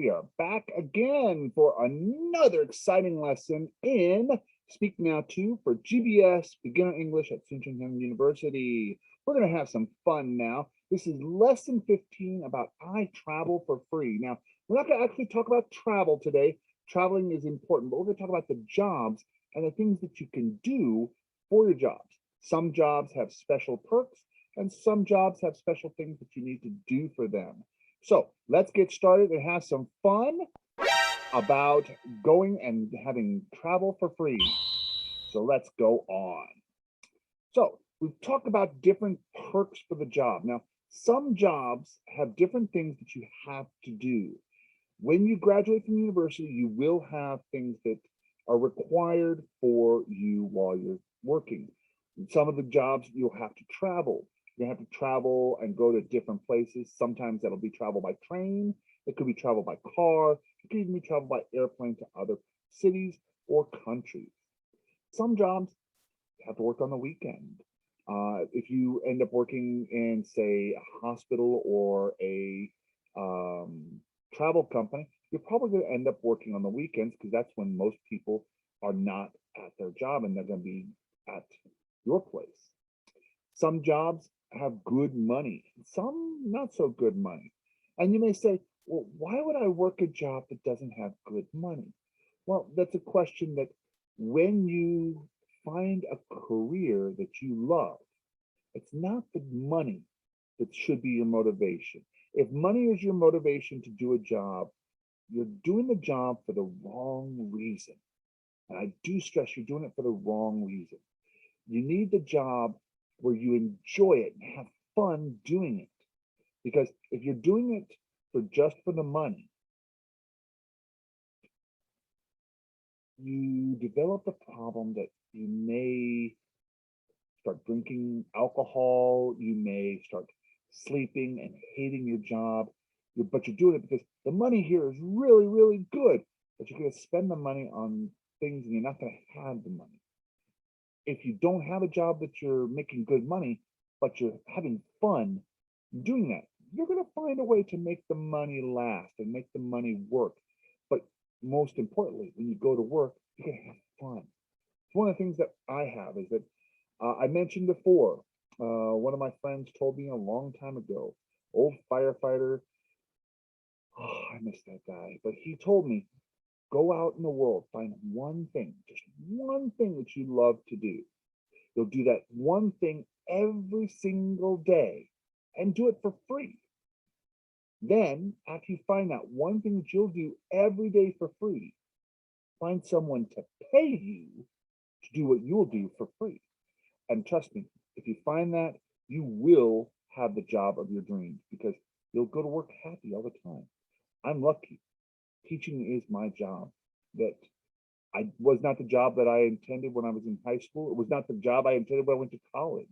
we are back again for another exciting lesson in Speak Now 2 for GBS Beginner English at Suncheon University. We're going to have some fun now. This is lesson 15 about I travel for free. Now, we're not going to actually talk about travel today. Traveling is important, but we're going to talk about the jobs and the things that you can do for your jobs. Some jobs have special perks, and some jobs have special things that you need to do for them. So let's get started and have some fun about going and having travel for free. So let's go on. So we've talked about different perks for the job. Now, some jobs have different things that you have to do. When you graduate from university, you will have things that are required for you while you're working. Some of the jobs you'll have to travel. You have to travel and go to different places. Sometimes that'll be travel by train. It could be travel by car. It could even be travel by airplane to other cities or countries. Some jobs have to work on the weekend. If you end up working in, say, a hospital or a travel company, you're probably going to end up working on the weekends because that's when most people are not at their job and they're going to be at your place. Some jobs have good money, some not so good money. And you may say, well, why would I work a job that doesn't have good money? Well, that's a question that when you find a career that you love, it's not the money that should be your motivation. If money is your motivation to do a job, you're doing the job for the wrong reason. And I do stress you're doing it for the wrong reason. You need the job where you enjoy it and have fun doing it. Because if you're doing it for the money, you develop the problem that you may start drinking alcohol, you may start sleeping and hating your job, but you're doing it because the money here is really, really good, but you're going to spend the money on things and you're not going to have the money. If you don't have a job that you're making good money, but you're having fun doing that, you're going to find a way to make the money last and make the money work. But most importantly, when you go to work, you're going to have fun. It's one of the things that I have is that I mentioned before, one of my friends told me a long time ago, old firefighter, oh, I miss that guy, but he told me, go out in the world, find one thing, just one thing that you love to do. You'll do that one thing every single day and do it for free. Then, after you find that one thing that you'll do every day for free, find someone to pay you to do what you'll do for free. And trust me, if you find that, you will have the job of your dreams because you'll go to work happy all the time. I'm lucky. Teaching is my job. That I was not the job that I intended when I was in high school. It was not the job I intended when I went to college.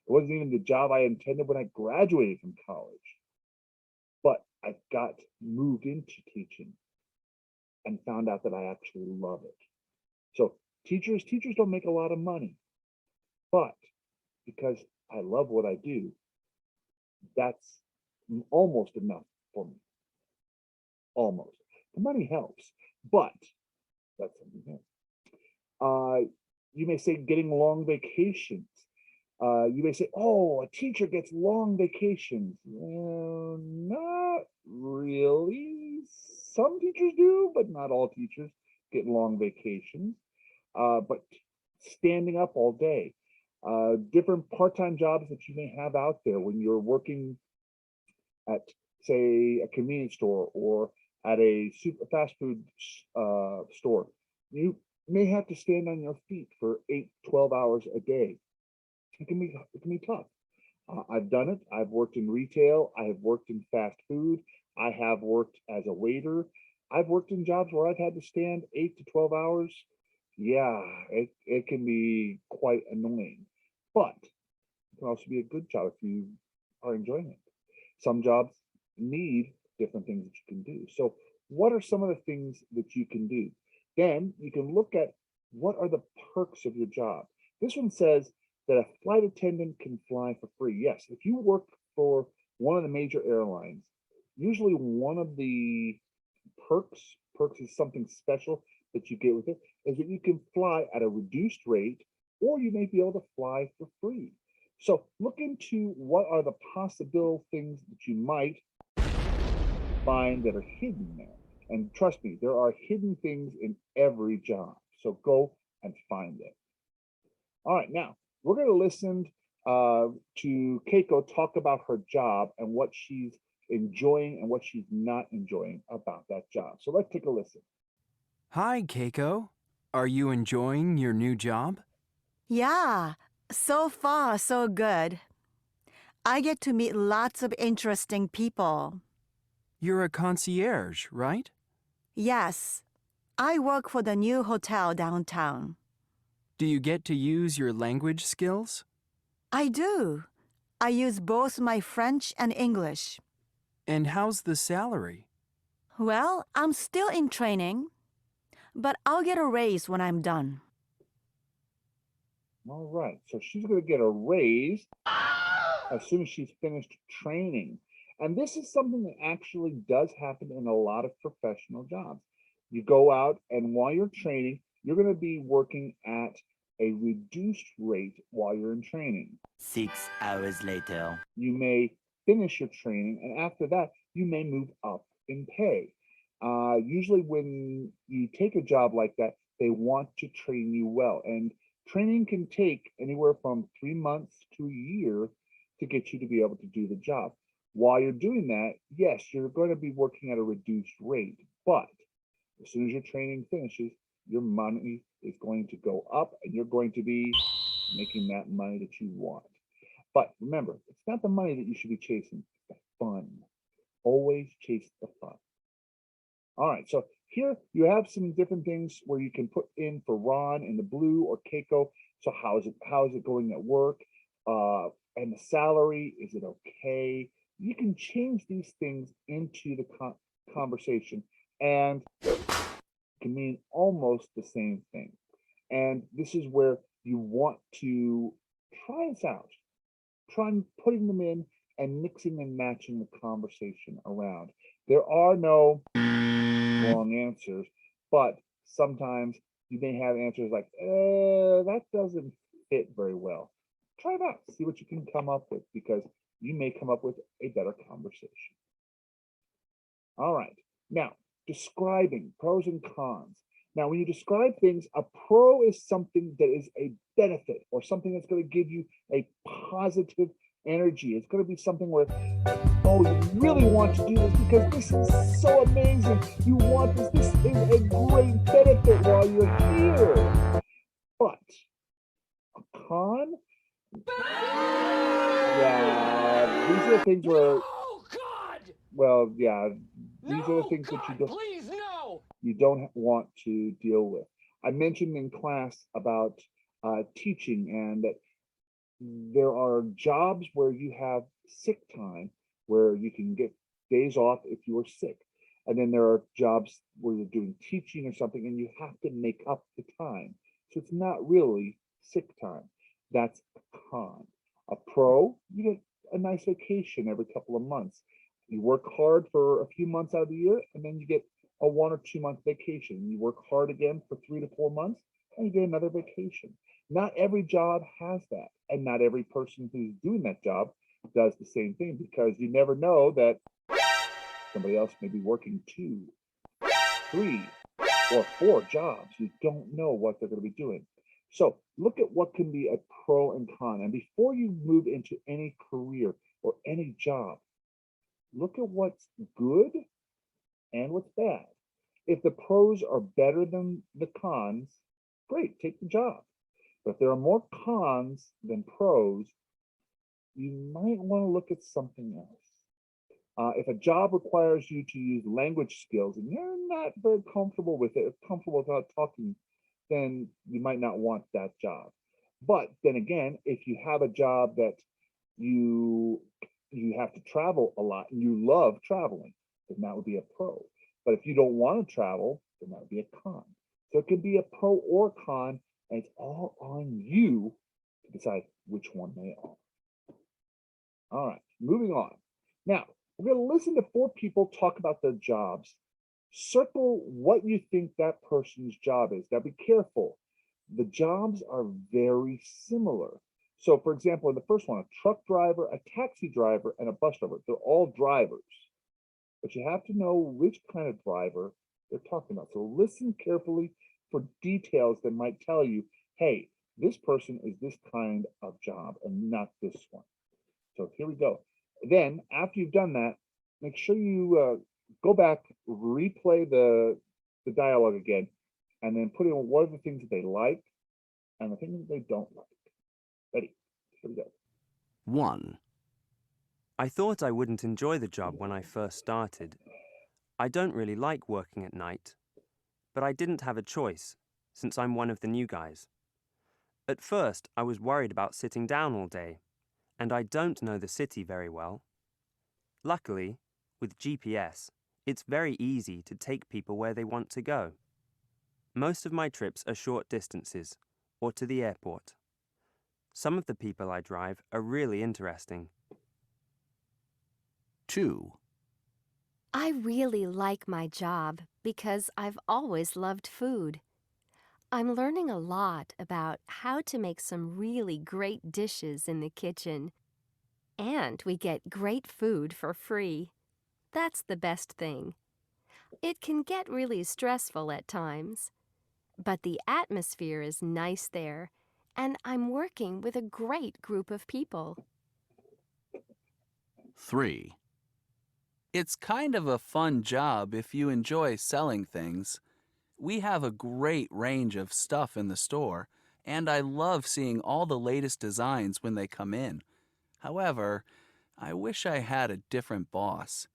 It wasn't even the job I intended when I graduated from college. But I got moved into teaching and found out that I actually love it. So teachers don't make a lot of money, but because I love what I do, that's almost enough for me. Almost. The money helps, but that's something else. You may say getting long vacations. You may say, oh, a teacher gets long vacations. Well, not really. Some teachers do, but not all teachers get long vacations. But standing up all day, different part-time jobs that you may have out there when you're working at, say, a convenience store or at a fast food store. You may have to stand on your feet for 8-12 hours a day. It can be tough. I've done it. I've worked in retail. I have worked in fast food. I have worked as a waiter. I've worked in jobs where I've had to stand 8 to 12 hours. Yeah, it can be quite annoying, but it can also be a good job if you are enjoying it. Some jobs need different things that you can do. So what are some of the things that you can do? Then you can look at what are the perks of your job. This one says that a flight attendant can fly for free. Yes, if you work for one of the major airlines, usually one of the perks. Perks is something special that you get with it, is that you can fly at a reduced rate, or you may be able to fly for free. So look into what are the possible things that you might find that are hidden there. And trust me, there are hidden things in every job. So go and find it. All right, now we're going to listen to Keiko talk about her job and what she's enjoying and what she's not enjoying about that job. So let's take a listen. Hi, Keiko. Are you enjoying your new job? Yeah, so far so good. I get to meet lots of interesting people. You're a concierge, right? Yes, I work for the new hotel downtown. Do you get to use your language skills? I do. I use both my French and English. And how's the salary? Well, I'm still in training, but I'll get a raise when I'm done. All right, so she's going to get a raise as soon as she's finished training. And this is something that actually does happen in a lot of professional jobs. You go out, and while you're training, you're going to be working at a reduced rate while you're in training. 6 hours later. You may finish your training, and after that, you may move up in pay. Usually, when you take a job like that, they want to train you well. And training can take anywhere from 3 months to a year to get you to be able to do the job. While you're doing that, yes, you're going to be working at a reduced rate, but as soon as your training finishes, your money is going to go up and you're going to be making that money that you want. But remember, it's not the money that you should be chasing, it's the fun. Always chase the fun. All right, so here you have some different things where you can put in for Ron in the blue or Keiko. So how is it going at work? And the salary, is it okay? You can change these things into the conversation, and it can mean almost the same thing. And this is where you want to try this out. Try putting them in and mixing and matching the conversation around. There are no wrong answers, but sometimes you may have answers like, that doesn't fit very well. Try it out, see what you can come up with, because you may come up with a better conversation. All right, now describing pros and cons. Now, when you describe things, a pro is something that is a benefit or something that's going to give you a positive energy. It's going to be something where, oh, you really want to do this because this is so amazing. You want this. This is a great benefit while you're here. But a con, yeah, these are the things where, Oh God! well, yeah, these are the No, things that you God, don't. please, no! You don't want to deal with. I mentioned in class about teaching, and that there are jobs where you have sick time, where you can get days off if you are sick. And then there are jobs where you're doing teaching or something and you have to make up the time. So it's not really sick time. That's a con. A pro, you get a nice vacation every couple of months. You work hard for a few months out of the year, and then you get a 1 or 2 month vacation. You work hard again for 3 to 4 months, and you get another vacation. Not every job has that, and not every person who's doing that job does the same thing, because you never know that somebody else may be working 2, 3, or 4 jobs. You don't know what they're going to be doing. So look at what can be a pro and con. And before you move into any career or any job, look at what's good and what's bad. If the pros are better than the cons, great, take the job. But if there are more cons than pros, you might want to look at something else. If a job requires you to use language skills and you're not very comfortable with it, comfortable without talking, then you might not want that job. But then again, if you have a job that you you have to travel a lot and you love traveling, then that would be a pro. But if you don't want to travel, then that would be a con. So it could be a pro or con, and it's all on you to decide which one they are. All right, moving on. Now, we're going to listen to 4 people talk about their jobs Circle what you think that person's job is. Now be careful. The jobs are very similar. So for example, in the first one, a truck driver, a taxi driver, and a bus driver, they're all drivers. But you have to know which kind of driver they're talking about. So listen carefully for details that might tell you, hey, this person is this kind of job and not this one. So here we go. Then after you've done that, make sure you go back, replay the dialogue again, and then put in what are the things that they like and the things that they don't like. Ready? Here we go. 1. I thought I wouldn't enjoy the job when I first started. I don't really like working at night, but I didn't have a choice since I'm one of the new guys. At first, I was worried about sitting down all day, and I don't know the city very well. Luckily, with GPS, it's very easy to take people where they want to go. Most of my trips are short distances, or to the airport. Some of the people I drive are really interesting. 2. I really like my job because I've always loved food. I'm learning a lot about how to make some really great dishes in the kitchen. And we get great food for free. That's the best thing. It can get really stressful at times, but the atmosphere is nice there, and I'm working with a great group of people. 3. It's kind of a fun job if you enjoy selling things. We have a great range of stuff in the store, and I love seeing all the latest designs when they come in. However, I wish I had a different boss.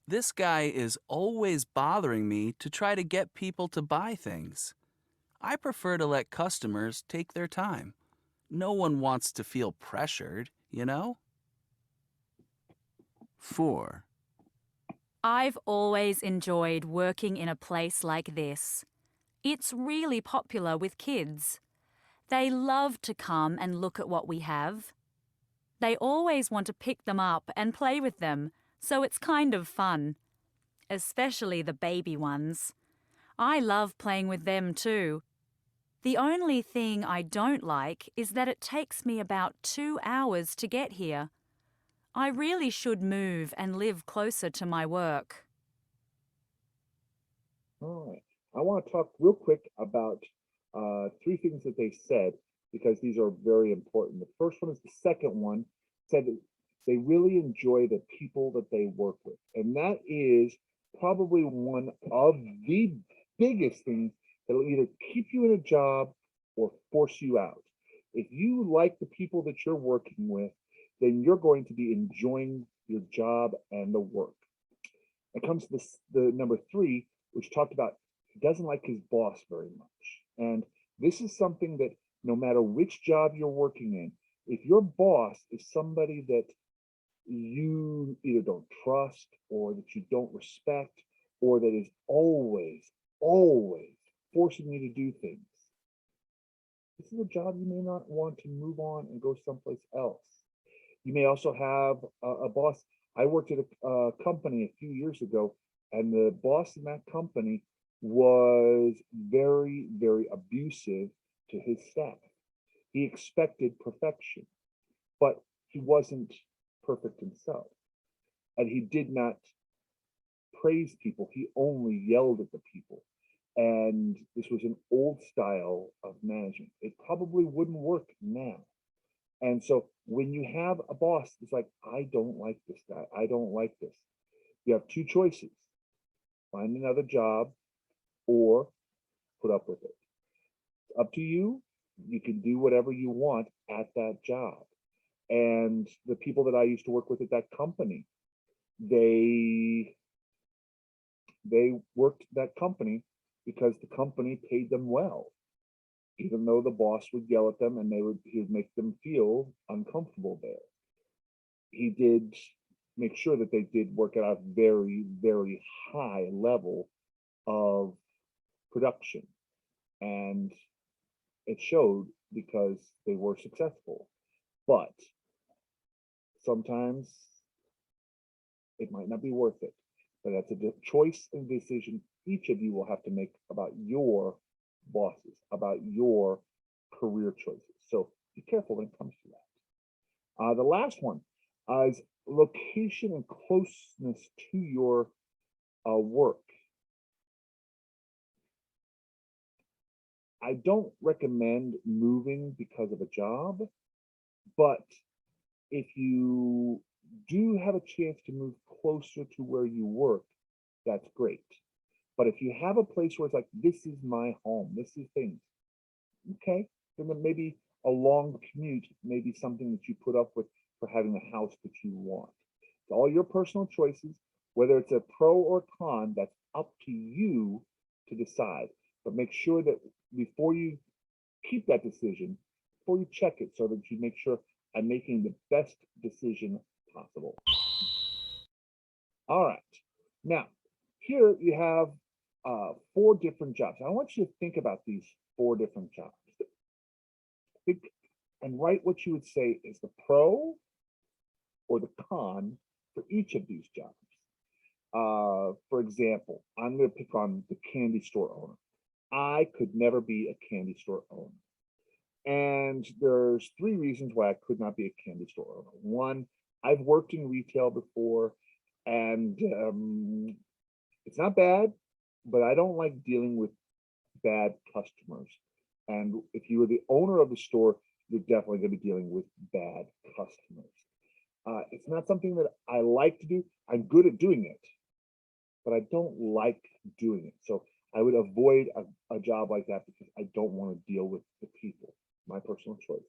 This guy is always bothering me to try to get people to buy things. I prefer to let customers take their time. No one wants to feel pressured, you know? 4. I've always enjoyed working in a place like this. It's really popular with kids. They love to come and look at what we have. They always want to pick them up and play with them, so it's kind of fun. Especially the baby ones. I love playing with them too. The only thing I don't like is that it takes me about 2 hours to get here. I really should move and live closer to my work. All right. I want to talk real quick about 3 things that they said because these are very important. The first one is the second one said that they really enjoy the people that they work with. And that is probably one of the biggest things that will either keep you in a job or force you out. If you like the people that you're working with, then you're going to be enjoying your job and the work. It comes to the number 3, which talked about he doesn't like his boss very much. And this is something that no matter which job you're working in, if your boss is somebody that you either don't trust or that you don't respect or that is always forcing you to do things, this is a job you may not want to move on and go someplace else. You may also have a boss. I worked at a company a few years ago, and the boss in that company was very, very abusive to his staff. He expected perfection, but he wasn't perfect himself. And he did not praise people. He only yelled at the people. And this was an old style of management. It probably wouldn't work now. And so when you have a boss that's like, I don't like this guy, I don't like this, you have 2 choices: find another job or put up with it. It's up to you. You can do whatever you want at that job. And the people that I used to work with at that company, they worked that company because the company paid them well, even though the boss would yell at them and he would make them feel uncomfortable there. He did make sure that they did work at a very, very high level of production. And it showed because they were successful. But sometimes it might not be worth it. but that's a choice and decision each of you will have to make about your bosses, about your career choices. So be careful when it comes to that. The last one is location and closeness to your work. I don't recommend moving because of a job, but if you do have a chance to move closer to where you work, that's great. But if you have a place where it's like, this is my home, this is things, okay, then maybe a long commute may be something that you put up with for having the house that you want. It's all your personal choices, whether it's a pro or con, that's up to you to decide. But make sure that before you keep that decision, before you check it, so that you make sure I'm making the best decision possible. All right. Now, here you have 4 different jobs. I want you to think about these 4 different jobs. Think and write what you would say is the pro or the con for each of these jobs. For example, I'm going to pick on the candy store owner. I could never be a candy store owner. And there's 3 reasons why I could not be a candy store owner. One, I've worked in retail before, and it's not bad, but I don't like dealing with bad customers. And if you were the owner of the store, you're definitely going to be dealing with bad customers. It's not something that I like to do. I'm good at doing it, but I don't like doing it. So I would avoid a job like that because I don't want to deal with the people. My personal choice.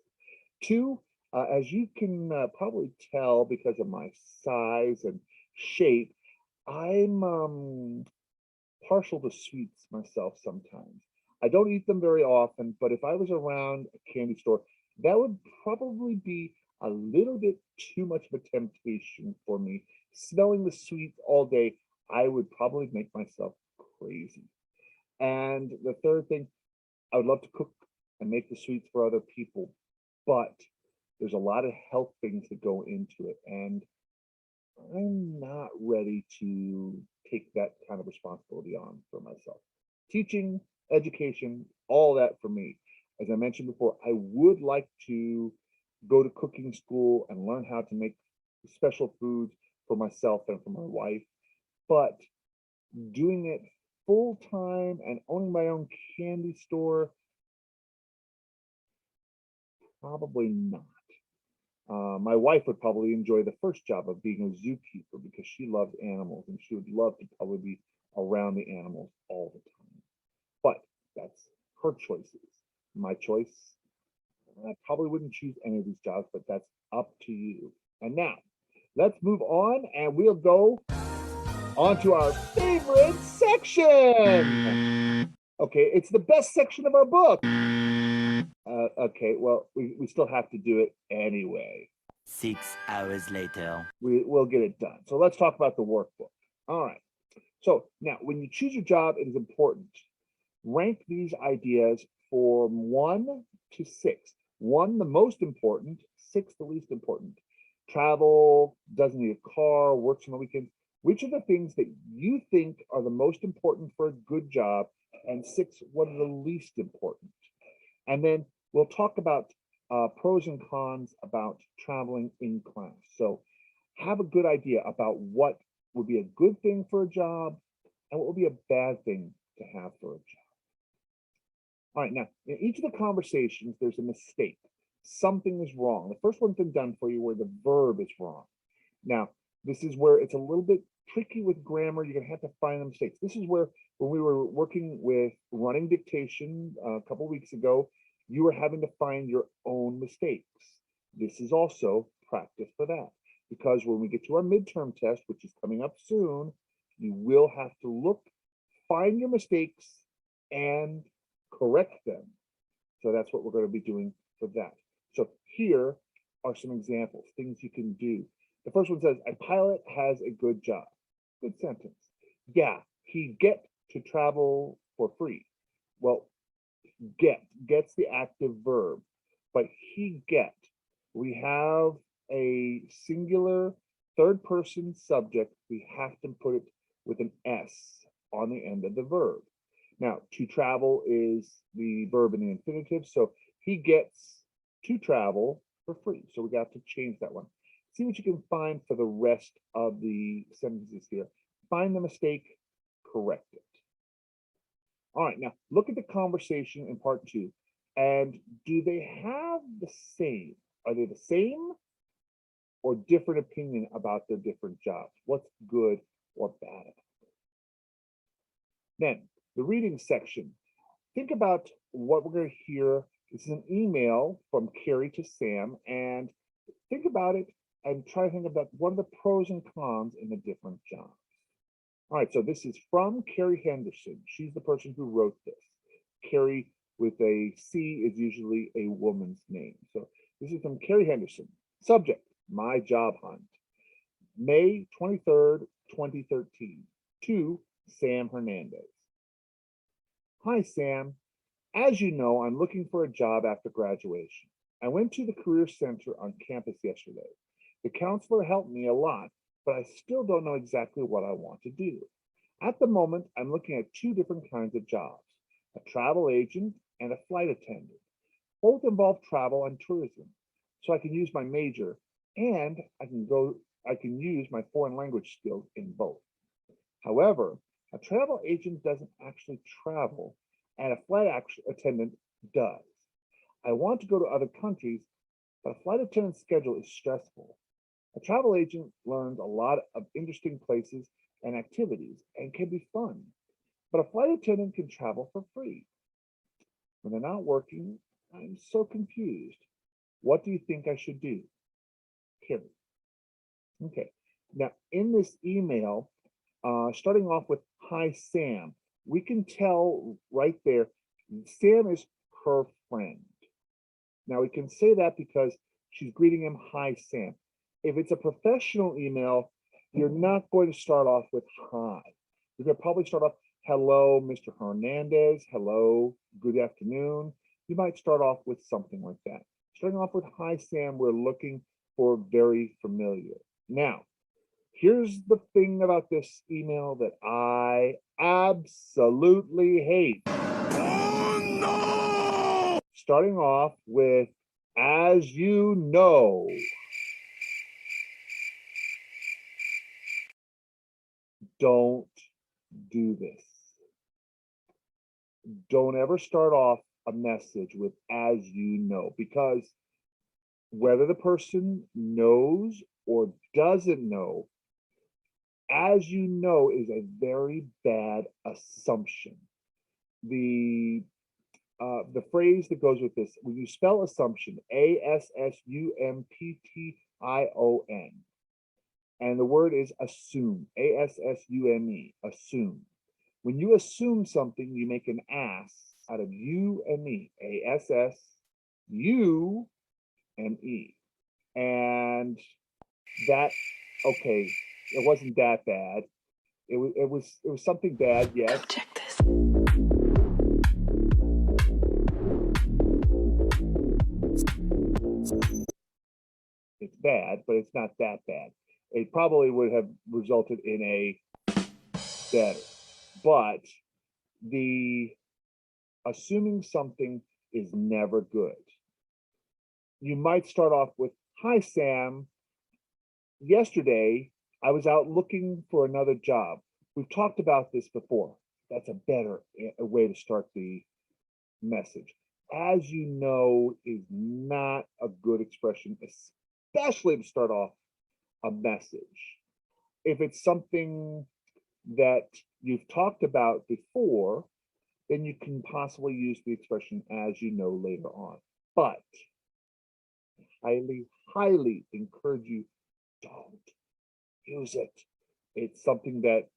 2, as you can probably tell because of my size and shape, I'm partial to sweets myself sometimes. I don't eat them very often, but if I was around a candy store, that would probably be a little bit too much of a temptation for me. Smelling the sweets all day, I would probably make myself crazy. And the third thing, I would love to cook and make the sweets for other people, but there's a lot of health things that go into it, and I'm not ready to take that kind of responsibility on for myself. Teaching, education, all that for me. As I mentioned before, I would like to go to cooking school and learn how to make special foods for myself and for my wife, but doing it full time and owning my own candy store, probably not. My wife would probably enjoy the first job of being a zookeeper because she loves animals and she would love to probably be around the animals all the time. But that's her choices. My choice, I probably wouldn't choose any of these jobs, but that's up to you. And now, let's move on and we'll go on to our favorite section. Okay, it's the best section of our book. Okay, well, we still have to do it anyway. 6 hours later. We'll get it done. So let's talk about the workbook. All right. So now, when you choose your job, it is important. Rank these ideas from 1 to 6. 1, the most important. 6, the least important. Travel, doesn't need a car, works on the weekends. Which are the things that you think are the most important for a good job? And 6, what are the least important? And then we'll talk about pros and cons about traveling in class. So have a good idea about what would be a good thing for a job and what would be a bad thing to have for a job. All right, now, in each of the conversations, there's a mistake. Something is wrong. The first one's been done for you where the verb is wrong. Now, this is where it's a little bit tricky with grammar. You're going to have to find the mistakes. This is where, when we were working with running dictation a couple weeks ago, you were having to find your own mistakes. This is also practice for that, because when we get to our midterm test, which is coming up soon, you will have to look, find your mistakes, and correct them. So that's what we're going to be doing for that. So here are some examples, things you can do. The first one says, a pilot has a good job. Good sentence. Yeah, he get to travel for free. Well, gets the active verb, but he get. We have a singular third person subject. We have to put it with an S on the end of the verb. Now, to travel is the verb in the infinitive, so he gets to travel for free. So we got to change that one. See what you can find for the rest of the sentences here. Find the mistake, correct it. All right, now look at the conversation in part 2. And do they have the same? Are they the same or different opinion about their different jobs? What's good or bad? Then the reading section. Think about what we're going to hear. This is an email from Carrie to Sam, and think about it and try to think about what are the pros and cons in the different jobs. All right, so this is from Carrie Henderson. She's the person who wrote this. Carrie with a C is usually a woman's name. So this is from Carrie Henderson. Subject, my job hunt. May 23rd, 2013. To Sam Hernandez. Hi, Sam. As you know, I'm looking for a job after graduation. I went to the Career Center on campus yesterday. The counselor helped me a lot, but I still don't know exactly what I want to do. At the moment, I'm looking at 2 different kinds of jobs, a travel agent and a flight attendant. Both involve travel and tourism, so I can use my major and I can use my foreign language skills in both. However, a travel agent doesn't actually travel and a flight attendant does. I want to go to other countries, but a flight attendant's schedule is stressful. A travel agent learns a lot of interesting places and activities and can be fun, but a flight attendant can travel for free. When they're not working, I'm so confused. What do you think I should do? Carrie. Okay, now in this email, starting off with hi Sam, we can tell right there, Sam is her friend. Now we can say that because she's greeting him, hi Sam. If it's a professional email, you're not going to start off with hi. You're going to probably start off, hello, Mr. Hernandez. Hello, good afternoon. You might start off with something like that. Starting off with hi Sam, we're looking for very familiar. Now, here's the thing about this email that I absolutely hate. Oh, no! Starting off with, as you know. Don't do this. Don't ever start off a message with as you know, because whether the person knows or doesn't know, as you know is a very bad assumption. The phrase that goes with this, when you spell assumption, A-S-S-U-M-P-T-I-O-N, and the word is assume, A-S-S-U-M-E, assume. When you assume something, you make an ass out of you and me, A-S-S-U-M-E. And that, okay, it wasn't that bad. It was something bad, yes. Check this. It's bad, but it's not that bad. It probably would have resulted in a better. But the assuming something is never good. You might start off with, hi, Sam. Yesterday, I was out looking for another job. We've talked about this before. That's a better way to start the message. As you know is not a good expression, especially to start off a message. If it's something that you've talked about before, then you can possibly use the expression as you know later on. But highly encourage you, don't use it. It's something that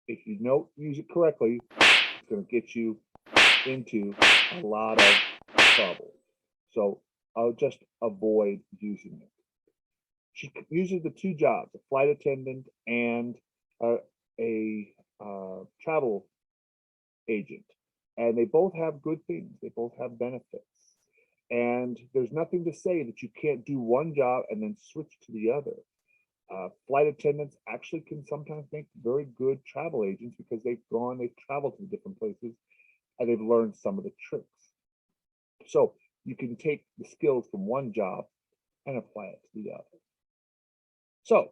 if you don't use it correctly, it's going to get you into a lot of trouble. So I'll just avoid using it. She uses the 2 jobs, a flight attendant and a travel agent. And they both have good things. They both have benefits. And there's nothing to say that you can't do one job and then switch to the other. Flight attendants actually can sometimes make very good travel agents because they've traveled to different places and they've learned some of the tricks. So you can take the skills from one job and apply it to the other. So,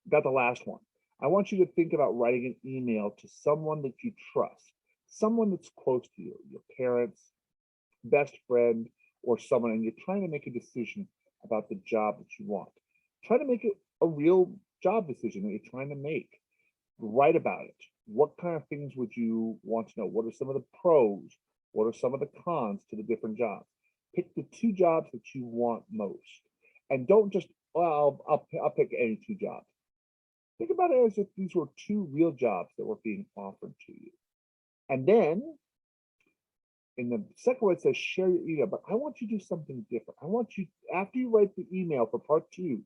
got the last one. I want you to think about writing an email to someone that you trust, someone that's close to you, your parents, best friend, or someone, and you're trying to make a decision about the job that you want. Try to make it a real job decision that you're trying to make. Write about it. What kind of things would you want to know? What are some of the pros? What are some of the cons to the different jobs? Pick the 2 jobs that you want most. And don't just, well, I'll pick any 2 jobs. Think about it as if these were 2 real jobs that were being offered to you. And then in the second one, it says share your email, but I want you to do something different. I want you, after you write the email for part 2,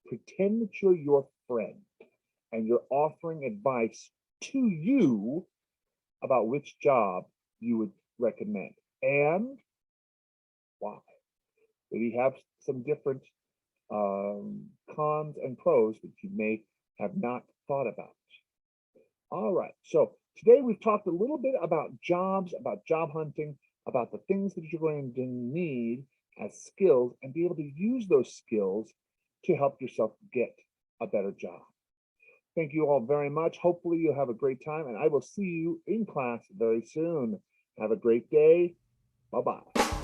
pretend that you're your friend and you're offering advice to you about which job you would recommend and why. Maybe have some different cons and pros that you may have not thought about. All right, so today we've talked a little bit about jobs, about job hunting, about the things that you're going to need as skills and be able to use those skills to help yourself get a better job. Thank you all very much. Hopefully you'll have a great time and I will see you in class very soon. Have a great day. Bye-bye.